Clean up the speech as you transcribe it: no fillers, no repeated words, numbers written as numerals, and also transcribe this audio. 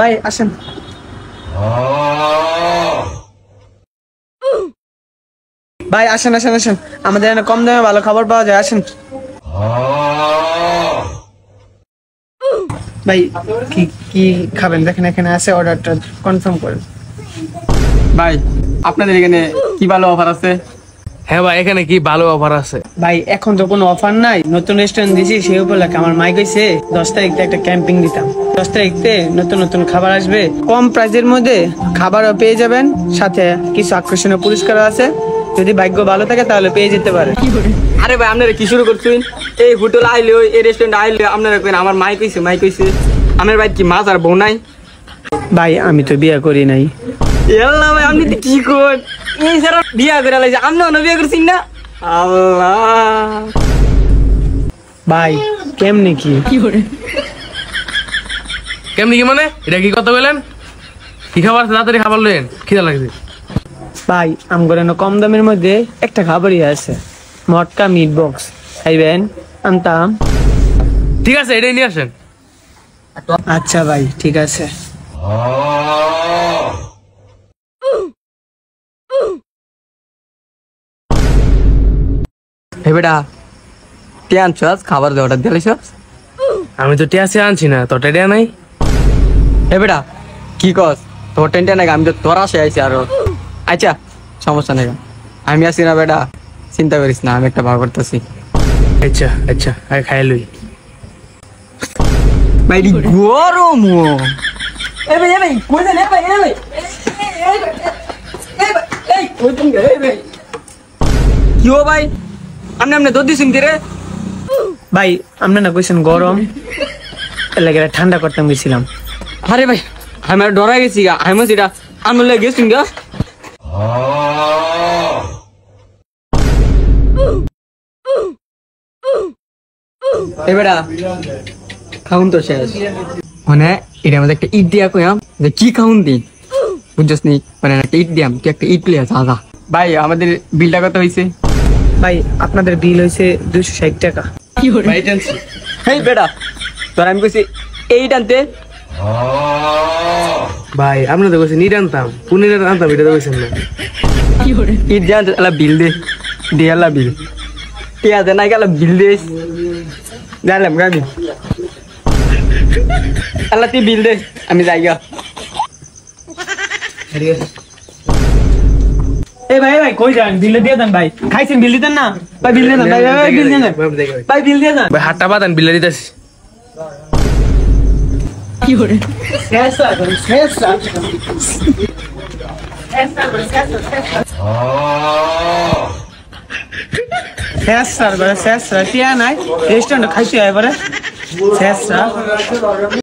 ভাই আসেন। ভাই আসেন আসেন আসেন, আমাদের এখানে কম দামে ভালো খাবার পাওয়া যায়, আসেন। ভাই কি কি খাবেন দেখেন, এখানে আছে, অর্ডারটা কনফার্ম করেন। ভাই আপনাদের এখানে কি ভালো অফার আছে? হ্যাঁ ভাই, এখানে কি ভালো অফার আছে? ভাই এখন তো কোনো অফার নাই, নতুন রেস্টুরেন্ট দিছি, সেই উপলক্ষে আমার মাইক হয়েছে 10 তারিখতে একটা ক্যাম্পিং দিতাম। 10 তারিখতে নতুন নতুন খাবার আসবে, কম প্রাইসের মধ্যে খাবারও পেয়ে যাবেন, সাথে কিছু আকর্ষণীয় পুরস্কার আছে, যদি ভাগ্য ভালো থাকে তাহলে পেয়ে যেতে পারে। আরে ভাই আপনারা কি শুরু করছেন? এই হোটেল আইলে এই রেস্টুরেন্ট আইলে আপনারা কেন আমার মাইক হয়েছে আমার ভাই কি মাছ আর বউ নাই? ভাই আমি তো বিয়ে করি নাই। আল্লাহ ভাই আপনি কি করেন? এই সারা বিয়া করে লাইছে, আপনি অন্য বিয়ে করছেন না? আল্লাহ ভাই কেমনে কি কেমনি কি মানে? এটা কি কথা বলেন? কি খাবার আছে? তাড়াতাড়ি খাবার লেন, খিদা লাগছে। ভাই আমগর কম দামের মধ্যে একটা খাবারই আছে, মটকা মিট বক্স, খাইবেন? আনতাম। ঠিক আছে, এটাই নিয়ে আসেন। আচ্ছা ভাই ঠিক আছে। হে বেটা টিয়ান ছস খাবার দে অর্ডার দিলাইছ? আমি তো টিয়াসে আনছি না, তো টেডিয়া নাই। হে বেটা কি কস? তোর টেনটা নাই, আমি তো তোর আসে আইছি আরো। আচ্ছা সমস্যা নেই, আমি আসি না বেটা, চিন্তা করিস না, আমি একটা ভাগ করতেছি। আচ্ছা আচ্ছা, আয় খাই লই। ভাই গরম এ ভাই কই দেন? ভাই কই দেন? ভাই কি ও ভাই আপনি আপনি দুধ দিছেন কি রে? ভাই আপনি না কইছেন গরম, এর লাগে ঠান্ডা করতাম গেছিলাম। আরে ভাই আমি আর ডরা গেছি গা, আমি সেটা আমি লাগে গেছি গা। এ বেটা খাউন তো শেষ, মানে এটা আমাদের একটা ইট দিয়া কইয়াম যে কি খাউন দিন, বুঝছস নি? মানে একটা ইট দিয়াম, তুই একটা ইট লিয়া যা। ভাই আমাদের বিলটা কত হয়েছে? ভাই আপনাদের বিল হয়েছে 260 টাকা। ভাই টেনছি। হেই বেটা তোর আমি কইছি এইট আনতে। ভাই আপনি তো কইছেন নিট আনতাম, কোন নিট আনতাম এটা তো কইছেন না। ইট দিয়া আলা বিল দে, দিয়ে আলা বিল টিয়া দে নাই গেল বিল দে জানলাম গাবি আল্লাহ তুই বিল দে, আমি যাই গা। এ ভাই ভাই কই যান, বিল দিয়ে দেন ভাই, খাইছেন বিল দিতেন না ভাই, বিল দিয়ে দেন ভাই, ভাই বিল দিয়ে দেন ভাই, বিল দিয়ে দেন ভাই। হাতটা বাঁধান, বিলে দিতেছি। শেষ স্যার, শেষ স্যার, শেষ স্যার, টিয়া নাই রেস্টুরেন্ট খাইছি এবারে শেষ স্যার।